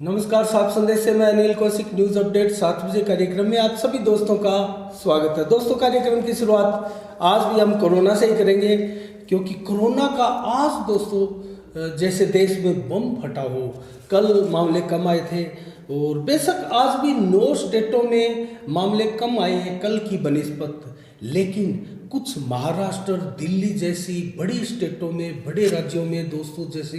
नमस्कार, साफ संदेश से मैं अनिल कौशिक। न्यूज अपडेट 7 बजे कार्यक्रम में आप सभी दोस्तों का स्वागत है। दोस्तों, कार्यक्रम की शुरुआत आज भी हम कोरोना से ही करेंगे, क्योंकि कोरोना का आज दोस्तों जैसे देश में बम फटा हो, कल मामले कम आए थे और बेशक आज भी 9 स्टेटों में मामले कम आए हैं कल की बनिस्बत, लेकिन कुछ महाराष्ट्र, दिल्ली जैसी बड़ी स्टेटों में, बड़े राज्यों में दोस्तों जैसे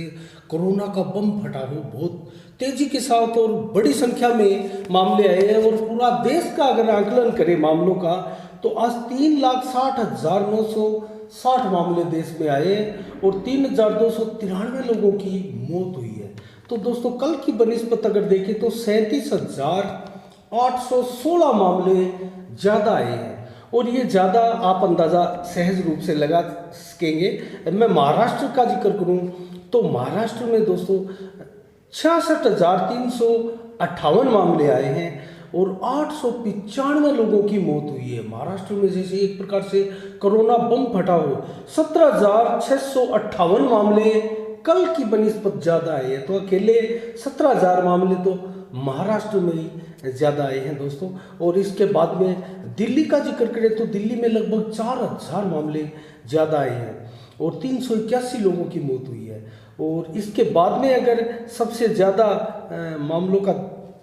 कोरोना का बम फटा हो, बहुत तेजी के साथ और बड़ी संख्या में मामले आए हैं। और पूरा देश का अगर आकलन करें मामलों का, तो आज 3,60,960 मामले देश में आए और 3,293 लोगों की मौत हुई है। तो दोस्तों, कल की बनिस्बत अगर देखें तो 37,816 मामले ज़्यादा आए हैं। और ये ज़्यादा आप अंदाज़ा सहज रूप से लगा सकेंगे। मैं महाराष्ट्र का जिक्र करूं तो महाराष्ट्र में दोस्तों 66,358 मामले आए हैं और 895 लोगों की मौत हुई है। महाराष्ट्र में जैसे एक प्रकार से कोरोना बम फटा हो, 17,658 मामले कल की बनिस्बत ज़्यादा आए हैं। तो अकेले 17,000 मामले तो महाराष्ट्र में ही ज़्यादा आए हैं दोस्तों। और इसके बाद में दिल्ली का जिक्र करें तो दिल्ली में लगभग 4,000 मामले ज़्यादा आए हैं और 381 लोगों की मौत हुई है। और इसके बाद में अगर सबसे ज़्यादा मामलों का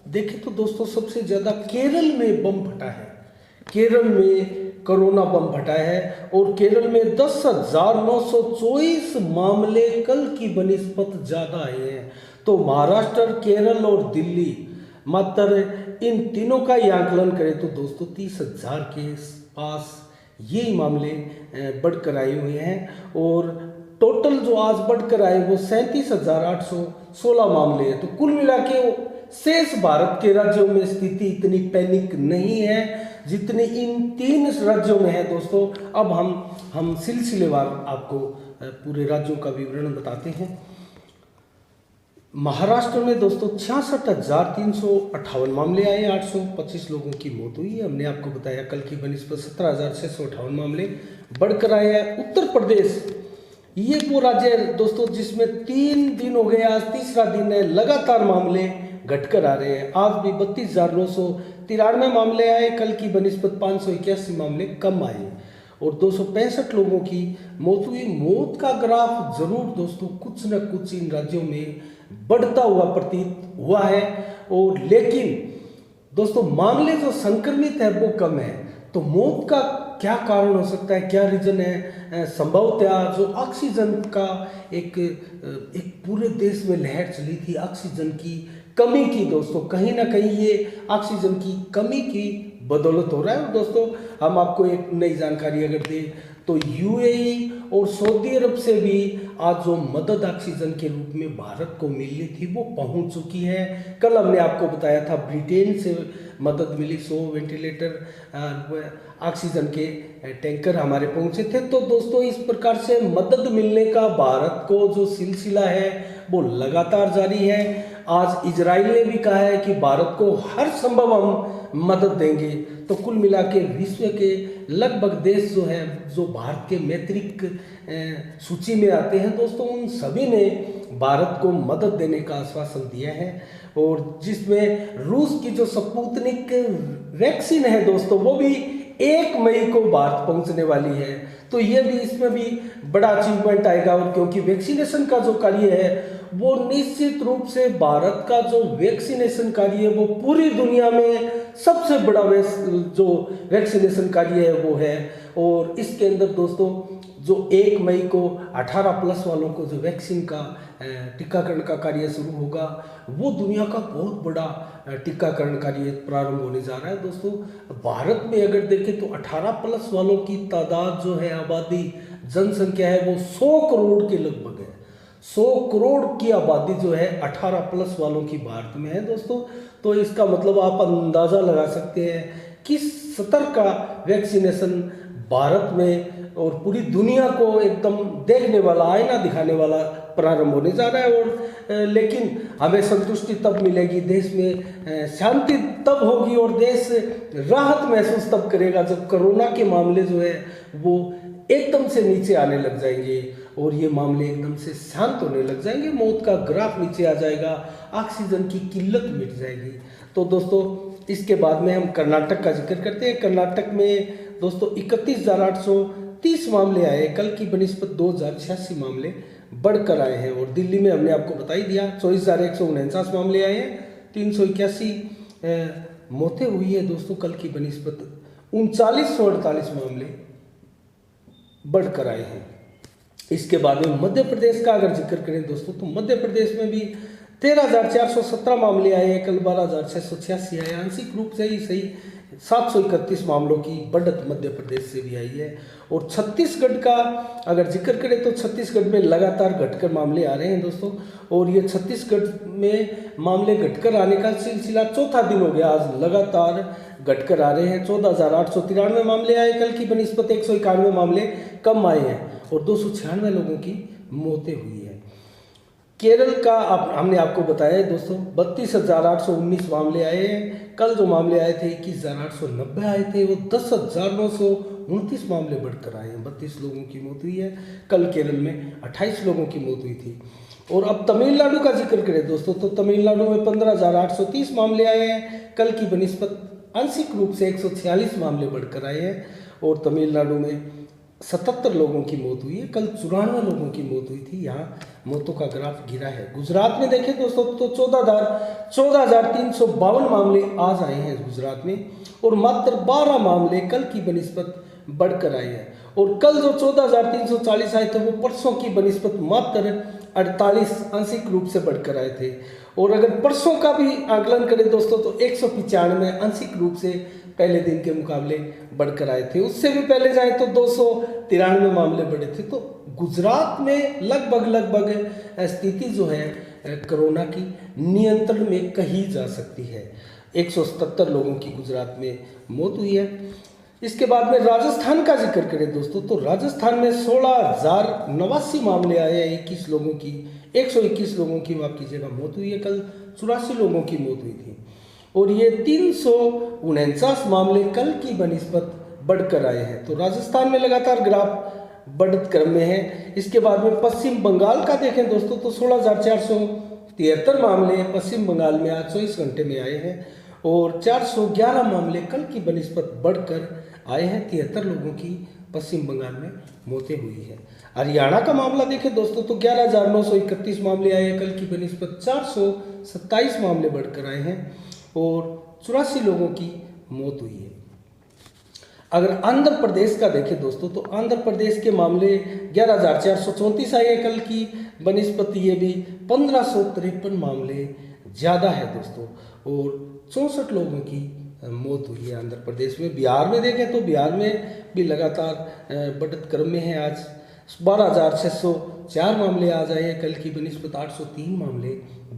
देखें तो दोस्तों सबसे ज़्यादा केरल में बम फटा है। केरल में कोरोना बम फटा है और केरल में 10,924 मामले कल की बनिस्बत ज़्यादा आए हैं। तो महाराष्ट्र, केरल और दिल्ली, मात्र इन तीनों का ही आकलन करें तो दोस्तों 30,000 के पास ये मामले बढ़कर आए हुए हैं। और टोटल जो आज बढ़कर आए वो 37,816 मामले हैं। तो कुल मिला के शेष भारत के राज्यों में स्थिति इतनी पैनिक नहीं है जितनी इन 3 राज्यों में है दोस्तों। अब हम सिलसिलेवार आपको पूरे राज्यों का विवरण बताते हैं। महाराष्ट्र में दोस्तों 66,358 मामले आए, 825 लोगों की मौत हुई है। हमने आपको बताया कल की बनिस्बत 17,658 मामले बढ़कर आए हैं। उत्तर प्रदेश ये वो राज्य है दोस्तों जिसमें 3 दिन हो गए, आज तीसरा दिन है, लगातार मामले घटकर आ रहे हैं। आज भी 32,993 मामले आए, कल की बनिस्बत 581 मामले कम आए और 265 लोगों की मौत हुई। मौत का ग्राफ जरूर दोस्तों कुछ न कुछ इन राज्यों में बढ़ता हुआ प्रतीत हुआ है। और लेकिन दोस्तों मामले जो संक्रमित है वो कम है। तो मौत का क्या कारण हो सकता है, क्या रीजन है? संभवतः जो ऑक्सीजन का एक पूरे देश में लहर चली थी ऑक्सीजन की कमी की दोस्तों, कहीं ना कहीं ये ऑक्सीजन की कमी की बदौलत हो रहा है। दोस्तों, हम आपको एक नई जानकारी अगर दें तो यूएई और सऊदी अरब से भी आज जो मदद ऑक्सीजन के रूप में भारत को मिलनी थी वो पहुंच चुकी है। कल हमने आपको बताया था ब्रिटेन से मदद मिली, 100 वेंटिलेटर ऑक्सीजन के टैंकर हमारे पहुंचे थे। तो दोस्तों, इस प्रकार से मदद मिलने का भारत को जो सिलसिला है वो लगातार जारी है। आज इजराइल ने भी कहा है कि भारत को हर संभव हम मदद देंगे। तो कुल मिला के विश्व के लगभग देश जो है, जो भारत के मैत्रिक सूची में आते हैं दोस्तों, उन सभी ने भारत को मदद देने का आश्वासन दिया है। और जिसमें रूस की जो स्पुतनिक वैक्सीन है दोस्तों, वो भी 1 मई को भारत पहुंचने वाली है। तो ये भी, इसमें भी बड़ा अचीवमेंट आएगा। और क्योंकि वैक्सीनेशन का जो कार्य है वो निश्चित रूप से भारत का जो वैक्सीनेशन कार्य है वो पूरी दुनिया में सबसे बड़ा जो वैक्सीनेशन कार्य है वो है। और इसके अंदर दोस्तों जो 1 मई को 18+ वालों को जो वैक्सीन का टीकाकरण का कार्य शुरू होगा, वो दुनिया का बहुत बड़ा टीकाकरण कार्य प्रारंभ होने जा रहा है दोस्तों। भारत में अगर देखें तो 18+ वालों की तादाद जो है, आबादी, जनसंख्या है वो 100 करोड़ के लगभग है। 100 करोड़ की आबादी जो है 18+ वालों की भारत में है दोस्तों। तो इसका मतलब आप अंदाज़ा लगा सकते हैं किस स्तर का वैक्सीनेशन भारत में और पूरी दुनिया को एकदम देखने वाला, आईना दिखाने वाला प्रारंभ होने जा रहा है। और लेकिन हमें संतुष्टि तब मिलेगी, देश में शांति तब होगी और देश राहत महसूस तब करेगा जब कोरोना के मामले जो है वो एकदम से नीचे आने लग जाएंगे और ये मामले एकदम से शांत होने लग जाएंगे, मौत का ग्राफ नीचे आ जाएगा, ऑक्सीजन की किल्लत मिट जाएगी। तो दोस्तों इसके बाद में हम कर्नाटक का जिक्र करते हैं। कर्नाटक में दोस्तों 31,830 मामले आए, कल की बनिस्बत 2,086 मामले बढ़कर आए हैं। और दिल्ली में हमने आपको बता ही दिया 24,149 मामले आए हैं, 381 मौतें हुई है दोस्तों, कल की बनिस्बत 3948 मामले बढ़कर आए हैं। इसके बाद में मध्य प्रदेश का अगर जिक्र करें दोस्तों, तो मध्य प्रदेश में भी 13,417 मामले आए हैं, कल 12,686 आए। आंशिक रूप से ही सही 731 मामलों की बढ़त मध्य प्रदेश से भी आई है। और छत्तीसगढ़ का अगर जिक्र करें तो छत्तीसगढ़ में लगातार घटकर मामले आ रहे हैं दोस्तों। और ये छत्तीसगढ़ में मामले घटकर आने का सिलसिला चौथा दिन हो गया, आज लगातार घटकर आ रहे हैं। 14,893 मामले आए, कल की बनिस्बत 191 मामले कम आए हैं और 296 लोगों की मौतें हुई है। केरल का हमने आपको बताया है दोस्तों, 32,819 मामले आए हैं, कल जो मामले आए थे 21,890 आए थे, वो 10,929 मामले बढ़कर आए हैं। 32 लोगों की मौत हुई है, कल केरल में 28 लोगों की मौत हुई थी। और अब तमिलनाडु का जिक्र करें दोस्तों, तो तमिलनाडु में 15,830 मामले आए हैं, कल की बनिस्बत आंशिक रूप से 146 मामले बढ़कर आए हैं। और तमिलनाडु में 77 लोगों की मौत हुई है, कल 94 लोगों की मौत हुई थी, यहाँ मौतों का ग्राफ गिरा है। गुजरात में देखें दोस्तों तो 14,352 मामले आज आए हैं गुजरात में, और मात्र 12 मामले कल की बनिस्बत बढ़कर आए हैं। और कल जो 14,340 आए थे वो परसों की बनिस्बत मात्र 48 आंशिक रूप से बढ़कर आए थे। और अगर परसों का भी आकलन करें दोस्तों तो 195 आंशिक रूप से पहले दिन के मुकाबले बढ़कर आए थे। उससे भी पहले जाए तो 293 मामले बढ़े थे। तो गुजरात में लगभग स्थिति जो है कोरोना की नियंत्रण में कही जा सकती है। 177 लोगों की गुजरात में मौत हुई है। इसके बाद में राजस्थान का जिक्र करें दोस्तों, तो राजस्थान में 16,089 मामले आए हैं, 21 लोगों की 121 लोगों की माफ कीजिएगा मौत हुई है, कल 84 लोगों की मौत हुई थी। और ये 349 मामले कल की बनिस्बत बढ़कर आए हैं। तो राजस्थान में लगातार ग्राफ बढ़त क्रम में है। इसके बाद में पश्चिम बंगाल का देखें दोस्तों, तो 16,473 मामले पश्चिम बंगाल में आज 24 घंटे में आए हैं, और 411 मामले कल की बनिस्बत बढ़कर आए हैं। 73 लोगों की पश्चिम बंगाल में मौतें हुई है। हरियाणा का मामला देखें दोस्तों, तो 11,931 मामले आए हैं, कल की बनिस्बत 427 मामले बढ़कर आए हैं, और 84 लोगों की मौत हुई है। अगर आंध्र प्रदेश का देखें दोस्तों, तो आंध्र प्रदेश के मामले 11,434 आए हैं, कल की बनिस्बत ये भी 1,553 मामले ज़्यादा है दोस्तों, और 64 लोगों की मौत हुई है आंध्र प्रदेश में। बिहार में देखें तो बिहार में भी लगातार बढ़त क्रम में है। आज 12,604 मामले आज आए हैं, कल की बनिस्बत 803 मामले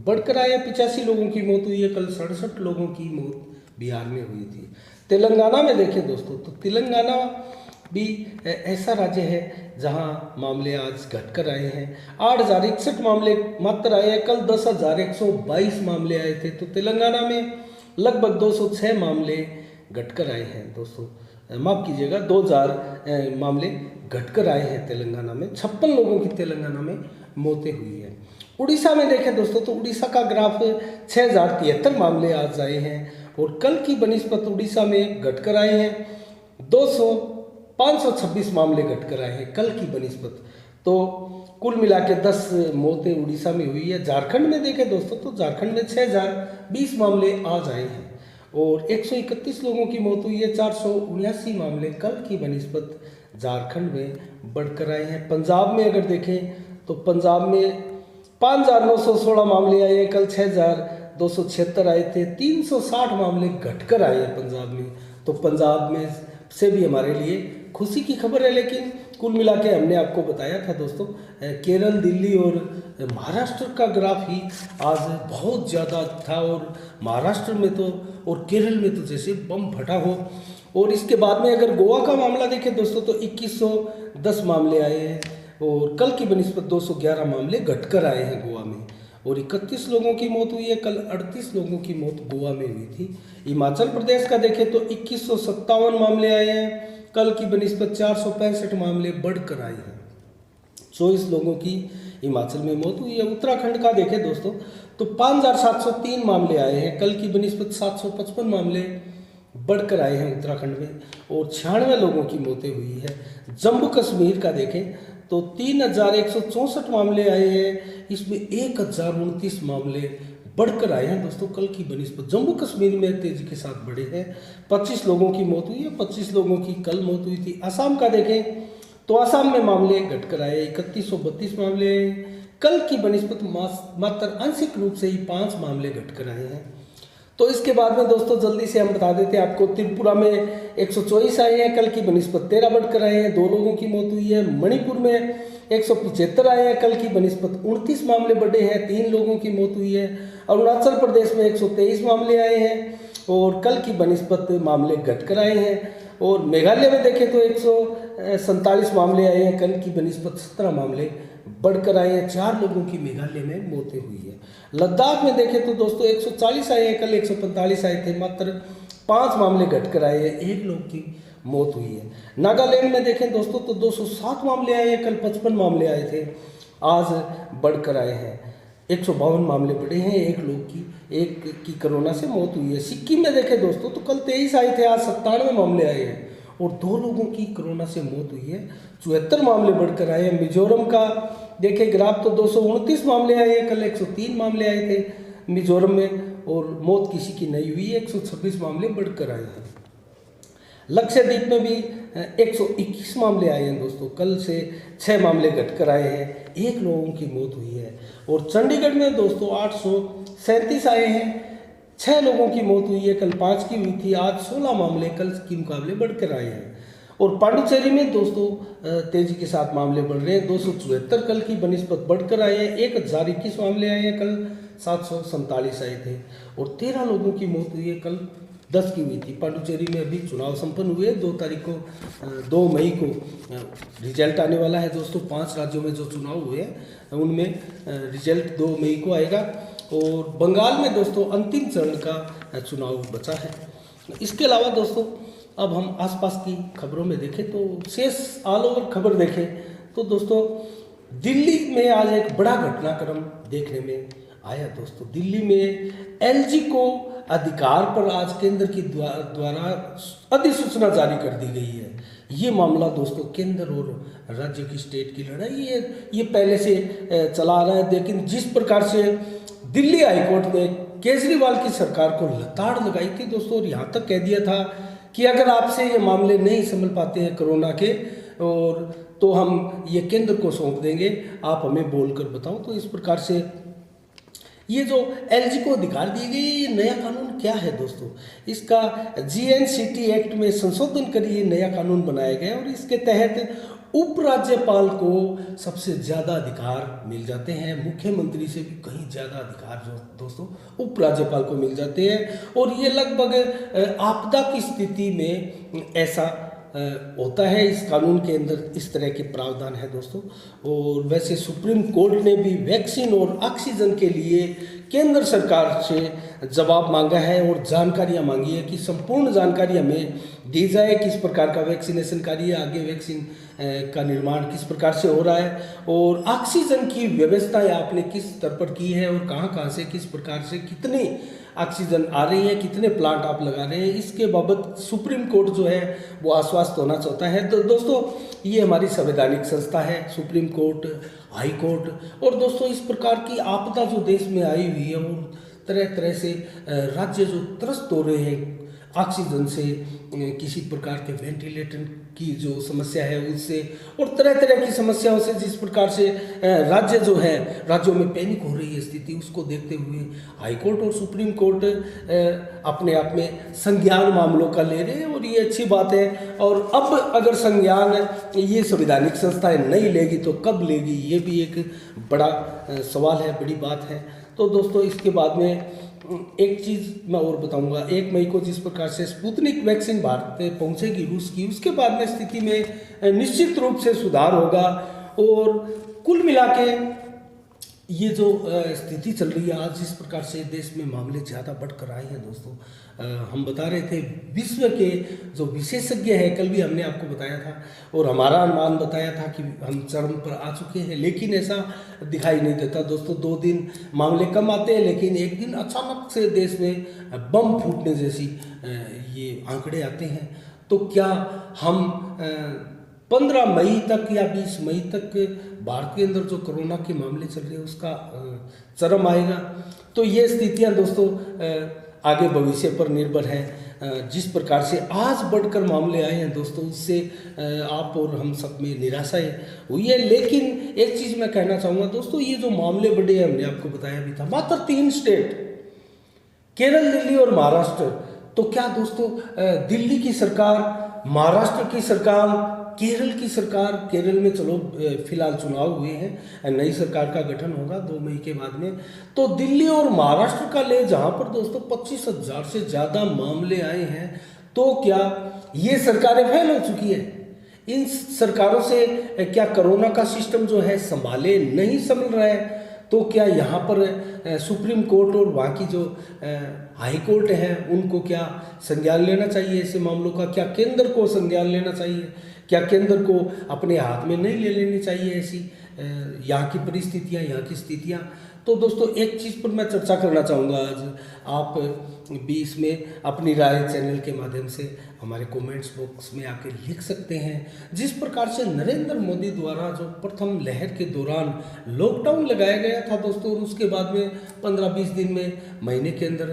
बढ़कर आए हैं। 85 लोगों की मौत हुई है, कल 67 लोगों की मौत बिहार में हुई थी। तेलंगाना में देखें दोस्तों, तो तेलंगाना भी ऐसा राज्य है जहां मामले आज घटकर आए हैं। 8,061 मामले मात्र आए हैं, कल 10,122 मामले आए थे। तो तेलंगाना में लगभग 206 मामले घटकर आए हैं दोस्तों, माफ़ कीजिएगा 2,000 मामले घटकर आए हैं तेलंगाना में। 56 लोगों की तेलंगाना में मौतें हुई हैं। उड़ीसा में देखें दोस्तों, तो उड़ीसा का ग्राफ 6,073 मामले आज आए हैं, और कल की बनिस्बत उड़ीसा में घटकर आए हैं 526 मामले घटकर आए हैं कल की बनिस्बत। तो कुल मिला के 10 मौतें उड़ीसा में हुई है। झारखंड में देखें दोस्तों, तो झारखंड में 6,020 मामले आज आए हैं, और 131 लोगों की मौत हुई है। 479 मामले कल की बनिस्बत झारखंड में बढ़कर आए हैं। पंजाब में अगर देखें तो पंजाब में 5,916 मामले आए हैं, कल 6,276 आए थे। 360 मामले घटकर आए हैं पंजाब में। तो पंजाब में से भी हमारे लिए खुशी की खबर है। लेकिन कुल मिला के हमने आपको बताया था दोस्तों, केरल, दिल्ली और महाराष्ट्र का ग्राफ ही आज बहुत ज़्यादा था, और महाराष्ट्र में तो और केरल में तो जैसे बम फटा हो। और इसके बाद में अगर गोवा का मामला देखें दोस्तों, तो 2110 मामले आए हैं, और कल की बनिस्बत 211 मामले घटकर आए हैं गोवा में, और 31 लोगों की मौत हुई है। कल 38 लोगों की मौत गोवा में हुई थी। हिमाचल प्रदेश का देखें तो 2157 मामले आए हैं, कल की बनिस्बत 465 मामले बढ़कर आए हैं। 24 लोगों की हिमाचल में मौत हुई है। उत्तराखंड का देखें दोस्तों तो 5,703 मामले आए हैं, कल की बनस्पत 755 मामले बढ़कर आए हैं उत्तराखंड में, और 96 लोगों की मौतें हुई है। जम्मू कश्मीर का देखें तो 3,164 मामले आए हैं, इसमें 1,029 मामले बढ़कर आए हैं दोस्तों कल की बनस्पत। जम्मू कश्मीर में तेजी के साथ बढ़े हैं, 25 लोगों की मौत हुई है, 25 लोगों की कल मौत हुई थी। असम का देखें तो असम में मामले घटकर आए, 3132 मामले कल की बनस्पत मात्र आंशिक रूप से ही 5 मामले घटकर आए हैं। तो इसके बाद में दोस्तों जल्दी से हम बता देते हैं आपको, त्रिपुरा में 124 आए हैं, कल की बनस्पत 13 बढ़कर आए हैं, 2 लोगों की मौत हुई है। मणिपुर में 175 आए हैं, कल की बनस्पत 29 मामले बढ़े हैं, 3 लोगों की मौत हुई है। अरुणाचल प्रदेश में 123 मामले आए हैं और कल की बनस्पत मामले घटकर आए हैं। और मेघालय में देखें तो 147 मामले आए हैं, कल की बनस्पत 17 मामले बढ़कर आए हैं, 4 लोगों की मेघालय में मौतें हुई है। लद्दाख में देखें तो दोस्तों 140 आए हैं, कल 145 आए थे, मात्र 5 मामले घटकर आए हैं, 1 लोग की मौत हुई है। नागालैंड में देखें दोस्तों तो 207 मामले आए हैं, कल 55 मामले आए थे, आज बढ़कर आए हैं, 152 मामले बढ़े हैं, 1 की कोरोना से मौत हुई है। सिक्किम में देखें दोस्तों तो कल 23 आए थे, आज 97 मामले आए हैं और 2 लोगों की कोरोना से मौत हुई है, 74 मामले बढ़कर आए हैं। मिजोरम का देखें ग्राफ तो 229 मामले आए हैं, कल 103 मामले आए थे मिजोरम में, और मौत किसी की नहीं हुई है, 126 मामले बढ़कर आए हैं। लक्षद्वीप में भी 121 मामले आए हैं दोस्तों, कल से 6 मामले घटकर आए हैं, 1 लोगों की मौत हुई है। और चंडीगढ़ में दोस्तों 837 आए हैं, 6 लोगों की मौत हुई है, कल 5 की हुई थी, आज 16 मामले कल के मुकाबले बढ़कर आए हैं। और पांडुचेरी में दोस्तों तेजी के साथ मामले बढ़ रहे हैं, 274 कल की बनस्पत बढ़कर आए हैं, 1021 मामले आए हैं, कल 747 आए थे और 13 लोगों की मौत हुई है, कल 10 की हुई थी। पांडुचेरी में अभी चुनाव संपन्न हुए, 2 मई को रिजल्ट आने वाला है दोस्तों। 5 राज्यों में जो चुनाव हुए हैं उनमें रिजल्ट 2 मई को आएगा। और बंगाल में दोस्तों अंतिम चरण का चुनाव बचा है। इसके अलावा दोस्तों अब हम आसपास की खबरों में देखें तो शेष ऑल ओवर खबर देखें तो दोस्तों दिल्ली में आज एक बड़ा घटनाक्रम देखने में आया दोस्तों। दिल्ली में एलजी को अधिकार पर आज केंद्र की द्वारा अधिसूचना जारी कर दी गई है। ये मामला दोस्तों केंद्र और राज्य की स्टेट की लड़ाई है, ये पहले से चला आ रहा है, लेकिन जिस प्रकार से दिल्ली हाईकोर्ट ने केजरीवाल की सरकार को लताड़ लगाई थी दोस्तों, और यहाँ तक कह दिया था कि अगर आपसे ये मामले नहीं संभल पाते हैं कोरोना के और तो हम ये केंद्र को सौंप देंगे, आप हमें बोलकर बताओ। तो इस प्रकार से ये जो एलजी को अधिकार दी गई, ये नया कानून क्या है दोस्तों, इसका जीएनसीटी एक्ट में संशोधन कर ये नया कानून बनाया गया और इसके तहत उपराज्यपाल को सबसे ज़्यादा अधिकार मिल जाते हैं। मुख्यमंत्री से भी कहीं ज़्यादा अधिकार जो दोस्तों उपराज्यपाल को मिल जाते हैं और ये लगभग आपदा की स्थिति में ऐसा होता है। इस कानून के अंदर इस तरह के प्रावधान है दोस्तों। और वैसे सुप्रीम कोर्ट ने भी वैक्सीन और ऑक्सीजन के लिए केंद्र सरकार से जवाब मांगा है और जानकारियां मांगी है कि संपूर्ण जानकारी हमें दी जाए, किस प्रकार का वैक्सीनेशन कार्य, आगे वैक्सीन का निर्माण किस प्रकार से हो रहा है और ऑक्सीजन की व्यवस्थाएं आपने किस स्तर पर की है और कहां कहां से किस प्रकार से कितनी ऑक्सीजन आ रही है, कितने प्लांट आप लगा रहे हैं, इसके बाबत सुप्रीम कोर्ट जो है वो आश्वस्त होना चाहता है। तो दोस्तों ये हमारी संवैधानिक संस्था है सुप्रीम कोर्ट, हाई कोर्ट। और दोस्तों इस प्रकार की आपदा जो देश में आई हुई है और तरह तरह से राज्य जो त्रस्त हो रहे हैं ऑक्सीजन से, किसी प्रकार के वेंटिलेटर की जो समस्या है उससे और तरह तरह की समस्याओं से, जिस प्रकार से राज्य जो है राज्यों में पैनिक हो रही है स्थिति, उसको देखते हुए हाई कोर्ट और सुप्रीम कोर्ट अपने आप में संज्ञान मामलों का ले रहे हैं और ये अच्छी बात है। और अब अगर संज्ञान ये संवैधानिक संस्थाएं नहीं लेगी तो कब लेगी, ये भी एक बड़ा सवाल है, बड़ी बात है। तो दोस्तों इसके बाद में एक चीज़ मैं और बताऊंगा, 1 मई को जिस प्रकार से स्पुतनिक वैक्सीन भारत में पहुंचेगी रूस की, उसके बाद में स्थिति में निश्चित रूप से सुधार होगा। और कुल मिला के ये जो स्थिति चल रही है आज, जिस प्रकार से देश में मामले ज़्यादा बढ़कर आए हैं दोस्तों, हम बता रहे थे विश्व के जो विशेषज्ञ हैं, कल भी हमने आपको बताया था और हमारा अनुमान बताया था कि हम चरम पर आ चुके हैं, लेकिन ऐसा दिखाई नहीं देता दोस्तों। 2 दिन मामले कम आते हैं, लेकिन एक दिन अचानक से देश में बम फूटने जैसी ये आंकड़े आते हैं। तो क्या हम 15 मई तक या 20 मई तक भारत के अंदर जो कोरोना के मामले चल रहे हैं उसका चरम आएगा? तो ये स्थितियां दोस्तों आगे भविष्य पर निर्भर है। जिस प्रकार से आज बढ़कर मामले आए हैं दोस्तों, उससे आप और हम सब में निराशा हुई है। लेकिन एक चीज़ मैं कहना चाहूँगा दोस्तों, ये जो मामले बढ़े हैं, हमने आपको बताया भी था, मात्र 3 स्टेट, केरल, दिल्ली और महाराष्ट्र। तो क्या दोस्तों दिल्ली की सरकार, महाराष्ट्र की सरकार, केरल की सरकार, केरल में चलो फिलहाल चुनाव हुए हैं, नई सरकार का गठन होगा 2 मई के बाद में, तो दिल्ली और महाराष्ट्र का ले जहां पर दोस्तों 25,000 से ज़्यादा मामले आए हैं, तो क्या ये सरकारें फेल हो चुकी है? इन सरकारों से क्या कोरोना का सिस्टम जो है संभाले नहीं संभल रहा है? तो क्या यहाँ पर सुप्रीम कोर्ट और वहाँ की जो हाई कोर्ट है उनको क्या संज्ञान लेना चाहिए ऐसे मामलों का? क्या केंद्र को संज्ञान लेना चाहिए? क्या केंद्र को अपने हाथ में नहीं ले लेनी चाहिए ऐसी यहाँ की परिस्थितियाँ, यहाँ की स्थितियाँ? तो दोस्तों एक चीज़ पर मैं चर्चा करना चाहूँगा आज। आप भी इसमें अपनी राय चैनल के माध्यम से हमारे कमेंट्स बॉक्स में आके लिख सकते हैं। जिस प्रकार से नरेंद्र मोदी द्वारा जो प्रथम लहर के दौरान लॉकडाउन लगाया गया था दोस्तों, और उसके बाद में 15-20 दिन में, महीने के अंदर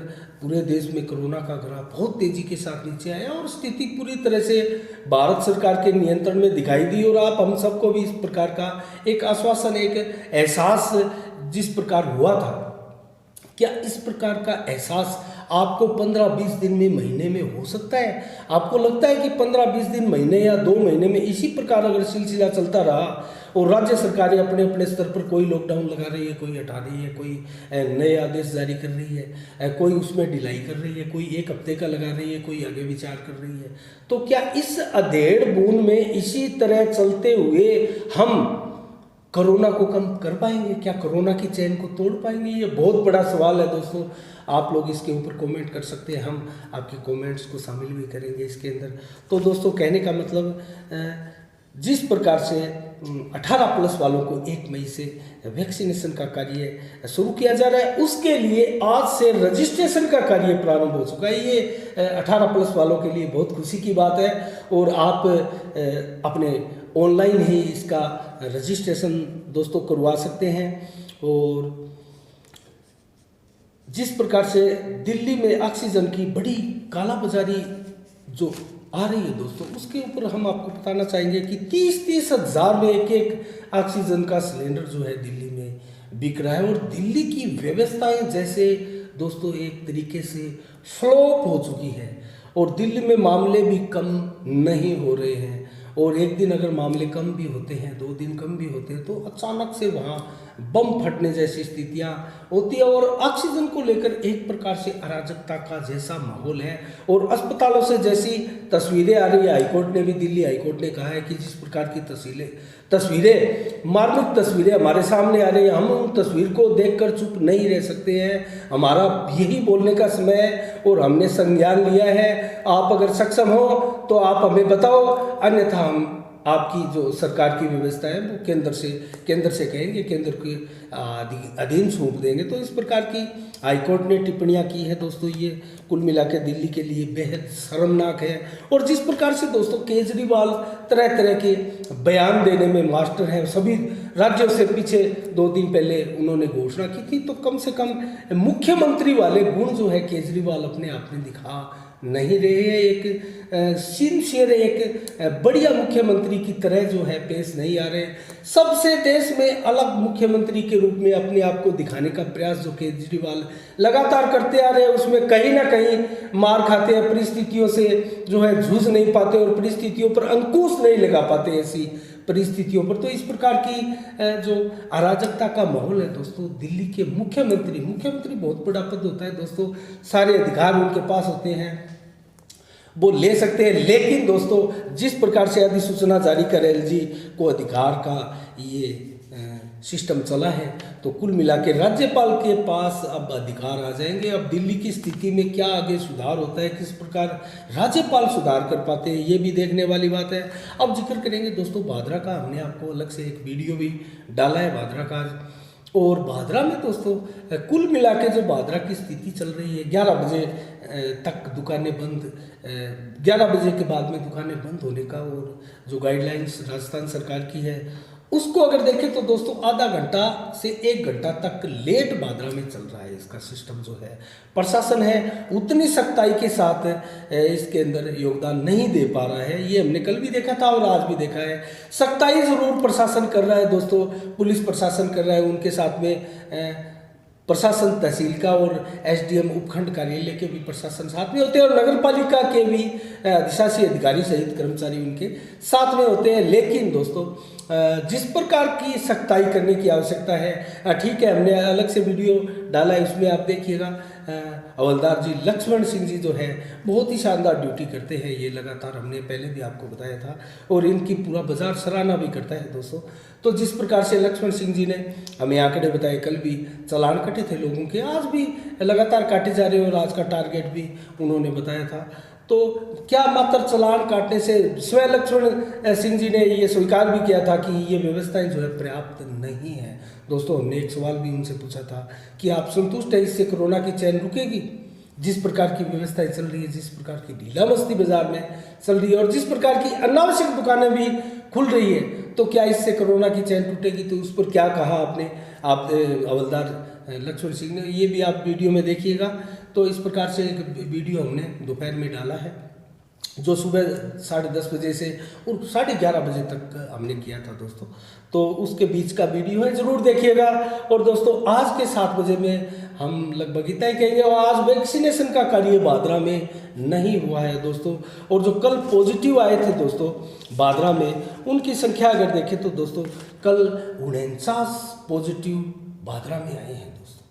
पूरे देश में कोरोना का ग्राफ बहुत तेज़ी के साथ नीचे आया और स्थिति पूरी तरह से भारत सरकार के नियंत्रण में दिखाई दी। और आप हम सबको भी इस प्रकार का एक आश्वासन, एक एहसास जिस प्रकार हुआ था, क्या इस प्रकार का एहसास आपको 15-20 दिन में, महीने में हो सकता है? आपको लगता है कि 15-20 दिन, महीने या 2 महीने में इसी प्रकार अगर सिलसिला चलता रहा और राज्य सरकारें अपने अपने स्तर पर कोई लॉकडाउन लगा रही है, कोई हटा रही है, कोई नए आदेश जारी कर रही है, कोई उसमें ढिलाई कर रही है, कोई 1 हफ्ते का लगा रही है, कोई आगे विचार कर रही है, तो क्या इस अधेड़ बूंद में इसी तरह चलते हुए हम कोरोना को कम कर पाएंगे? क्या कोरोना की चेन को तोड़ पाएंगे? ये बहुत बड़ा सवाल है दोस्तों। आप लोग इसके ऊपर कमेंट कर सकते हैं, हम आपके कमेंट्स को शामिल भी करेंगे इसके अंदर। तो दोस्तों कहने का मतलब, जिस प्रकार से 18+ वालों को 1 मई से वैक्सीनेशन का कार्य शुरू किया जा रहा है, उसके लिए आज से रजिस्ट्रेशन का कार्य प्रारंभ हो चुका है। ये 18+ वालों के लिए बहुत खुशी की बात है और आप अपने ऑनलाइन ही इसका रजिस्ट्रेशन दोस्तों करवा सकते हैं। और जिस प्रकार से दिल्ली में ऑक्सीजन की बड़ी कालाबाजारी जो आ रही है दोस्तों, उसके ऊपर हम आपको बताना चाहेंगे कि 30-30 हज़ार में एक ऑक्सीजन का सिलेंडर जो है दिल्ली में बिक रहा है। और दिल्ली की व्यवस्थाएं जैसे दोस्तों एक तरीके से फ्लॉप हो चुकी है और दिल्ली में मामले भी कम नहीं हो रहे हैं। और एक दिन अगर मामले कम भी होते हैं, 2 दिन कम भी होते हैं, तो अचानक से वहाँ बम फटने जैसी स्थितियाँ होती है और ऑक्सीजन को लेकर एक प्रकार से अराजकता का जैसा माहौल है। और अस्पतालों से जैसी तस्वीरें आ रही है, हाईकोर्ट ने भी, दिल्ली हाईकोर्ट ने कहा है कि जिस प्रकार की तस्वीरें, मार्मिक तस्वीरें हमारे सामने आ रही है, हम उन तस्वीर को देखकर चुप नहीं रह सकते हैं। हमारा यही बोलने का समय है और हमने संज्ञान लिया है। आप अगर सक्षम हो तो आप हमें बताओ, अन्यथा हम आपकी जो सरकार की व्यवस्था है वो केंद्र से कहेंगे, केंद्र के अधीन सौंप देंगे। तो इस प्रकार की हाईकोर्ट ने टिप्पणियां की है दोस्तों, ये कुल मिला के दिल्ली के लिए बेहद शर्मनाक है। और जिस प्रकार से दोस्तों केजरीवाल तरह तरह के बयान देने में मास्टर हैं, सभी राज्यों से पीछे 2 दिन पहले उन्होंने घोषणा की थी, तो कम से कम मुख्यमंत्री वाले गुण जो है केजरीवाल अपने आप में दिखा नहीं रहे हैं। एक सिंसियर, एक बढ़िया मुख्यमंत्री की तरह जो है पेश नहीं आ रहे। सबसे देश में अलग मुख्यमंत्री के रूप में अपने आप को दिखाने का प्रयास जो केजरीवाल लगातार करते आ रहे हैं, उसमें कहीं ना कहीं मार खाते हैं, परिस्थितियों से जो है जूझ नहीं पाते और परिस्थितियों पर अंकुश नहीं लगा पाते ऐसी परिस्थितियों पर। तो इस प्रकार की जो अराजकता का माहौल है दोस्तों, दिल्ली के मुख्यमंत्री बहुत बड़ा पद होता है दोस्तों, सारे अधिकार उनके पास होते हैं, वो ले सकते हैं। लेकिन दोस्तों जिस प्रकार से अधिसूचना जारी कर एलजी को अधिकार का ये सिस्टम चला है। तो कुल मिला के राज्यपाल के पास अब अधिकार आ जाएंगे। अब दिल्ली की स्थिति में क्या आगे सुधार होता है, किस प्रकार राज्यपाल सुधार कर पाते हैं, ये भी देखने वाली बात है। अब जिक्र करेंगे दोस्तों भादरा का। हमने आपको अलग से एक वीडियो भी डाला है भादरा का। और भादरा में दोस्तों कुल मिला के जो भादरा की स्थिति चल रही है, 11 बजे तक दुकानें बंद, 11 बजे के बाद में दुकानें बंद होने का और जो गाइडलाइंस राजस्थान सरकार की है उसको अगर देखें तो दोस्तों आधा घंटा से 1 घंटा तक लेट भादरा में चल रहा है इसका सिस्टम जो है। प्रशासन है उतनी सख्ताई के साथ इसके अंदर योगदान नहीं दे पा रहा है। ये हमने कल भी देखा था और आज भी देखा है। सख्ताई जरूर प्रशासन कर रहा है दोस्तों, पुलिस प्रशासन कर रहा है, उनके साथ में प्रशासन तहसील का और एसडीएम उपखंड कार्यालय के भी प्रशासन साथ में होते हैं और नगर पालिका के भी अधिशासी अधिकारी सहित कर्मचारी उनके साथ में होते हैं। लेकिन दोस्तों जिस प्रकार की सख्ताई करने की आवश्यकता है, ठीक है, हमने अलग से वीडियो डाला है, उसमें आप देखिएगा हवलदार जी लक्ष्मण सिंह जी जो है बहुत ही शानदार ड्यूटी करते हैं। ये लगातार हमने पहले भी आपको बताया था और इनकी पूरा बाजार सराहना भी करता है दोस्तों। तो जिस प्रकार से लक्ष्मण सिंह जी ने हमें आंकड़े बताए, कल भी चालान कटे थे लोगों के, आज भी लगातार काटे जा रहे हैं और आज का टारगेट भी उन्होंने बताया था। तो क्या मात्र चालान काटने से, स्वयं लक्ष्मण सिंह जी ने ये स्वीकार भी किया था कि ये व्यवस्थाएं जो है पर्याप्त नहीं है। दोस्तों हमने एक सवाल भी उनसे पूछा था कि आप संतुष्ट है इससे कोरोना की चैन रुकेगी? जिस प्रकार की व्यवस्थाएं चल रही है, जिस प्रकार की ढीला मस्ती बाजार में चल रही है और जिस प्रकार की अनावश्यक दुकानें भी खुल रही है, तो क्या इससे कोरोना की चैन टूटेगी? तो उस पर क्या कहा आपने हवलदार लक्ष्मण सिंह ने, ये भी आप वीडियो में देखिएगा। तो इस प्रकार से एक वीडियो हमने दोपहर में डाला है जो सुबह 10:30 बजे से और 11:30 बजे तक हमने किया था दोस्तों। तो उसके बीच का वीडियो है, जरूर देखिएगा। और दोस्तों आज के 7 बजे में हम लगभग इतना ही कहेंगे। और आज वैक्सीनेशन का कार्य भादरा में नहीं हुआ है दोस्तों। और जो कल पॉजिटिव आए थे दोस्तों भादरा में, उनकी संख्या अगर देखें तो दोस्तों कल 49 पॉजिटिव भादरा में आए हैं दोस्तों।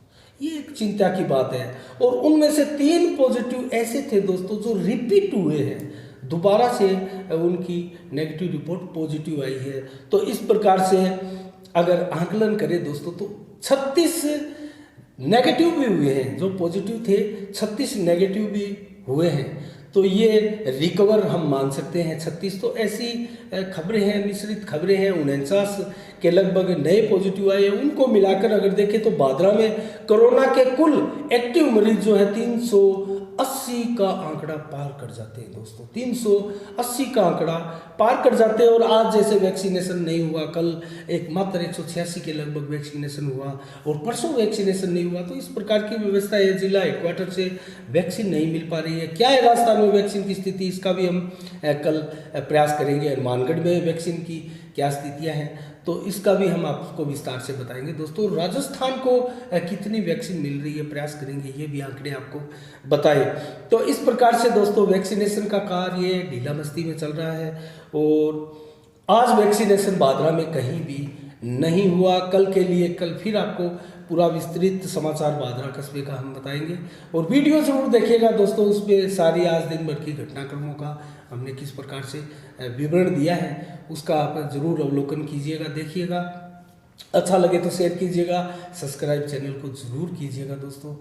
ये एक चिंता की बात है। और उनमें से 3 पॉजिटिव ऐसे थे दोस्तों जो रिपीट हुए हैं, दोबारा से उनकी नेगेटिव रिपोर्ट पॉजिटिव आई है। तो इस प्रकार से अगर आकलन करें दोस्तों तो 36 नेगेटिव भी हुए हैं। जो पॉजिटिव थे 36 नेगेटिव भी हुए हैं। तो ये रिकवर हम मान सकते हैं 36। तो ऐसी खबरें हैं, मिश्रित खबरें हैं। 49 के लगभग नए पॉजिटिव आए हैं। उनको मिलाकर अगर देखें तो भादरा में कोरोना के कुल एक्टिव मरीज जो है 380 का आंकड़ा पार कर जाते हैं दोस्तों। 380 का आंकड़ा पार कर जाते हैं। और आज जैसे वैक्सीनेशन नहीं हुआ, कल एक मात्र 186 के लगभग वैक्सीनेशन हुआ और परसों वैक्सीनेशन नहीं हुआ। तो इस प्रकार की व्यवस्था है। जिला हेडक्वार्टर से वैक्सीन नहीं मिल पा रही है। क्या है राजस्थान में वैक्सीन की स्थिति, इसका भी हम कल प्रयास करेंगे। हनुमानगढ़ में वैक्सीन की क्या स्थितियाँ हैं तो इसका भी हम आपको विस्तार से बताएंगे दोस्तों। राजस्थान को कितनी वैक्सीन मिल रही है प्रयास करेंगे, ये भी आंकड़े आपको बताए। तो इस प्रकार से दोस्तों वैक्सीनेशन का कार्य ढीला मस्ती में चल रहा है। और आज वैक्सीनेशन भादरा में कहीं भी नहीं हुआ। कल के लिए कल फिर आपको पूरा विस्तृत समाचार भादरा कस्बे का हम बताएंगे। और वीडियो जरूर देखिएगा दोस्तों, उस पर सारी आज दिन भर की घटनाक्रमों का हमने किस प्रकार से विवरण दिया है उसका आप जरूर अवलोकन कीजिएगा, देखिएगा। अच्छा लगे तो शेयर कीजिएगा, सब्सक्राइब चैनल को जरूर कीजिएगा दोस्तों।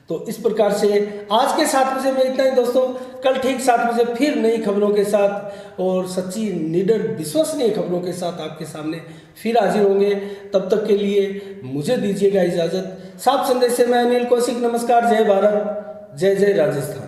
तो इस प्रकार से आज के 7 बजे में इतना ही दोस्तों। कल ठीक 7 बजे फिर नई खबरों के साथ और सच्ची, निडर, विश्वसनीय खबरों के साथ आपके सामने फिर हाजिर होंगे। तब तक के लिए मुझे दीजिएगा इजाज़त। साफ संदेश से मैं अनिल कौशिक, नमस्कार, जय भारत, जय जय राजस्थान।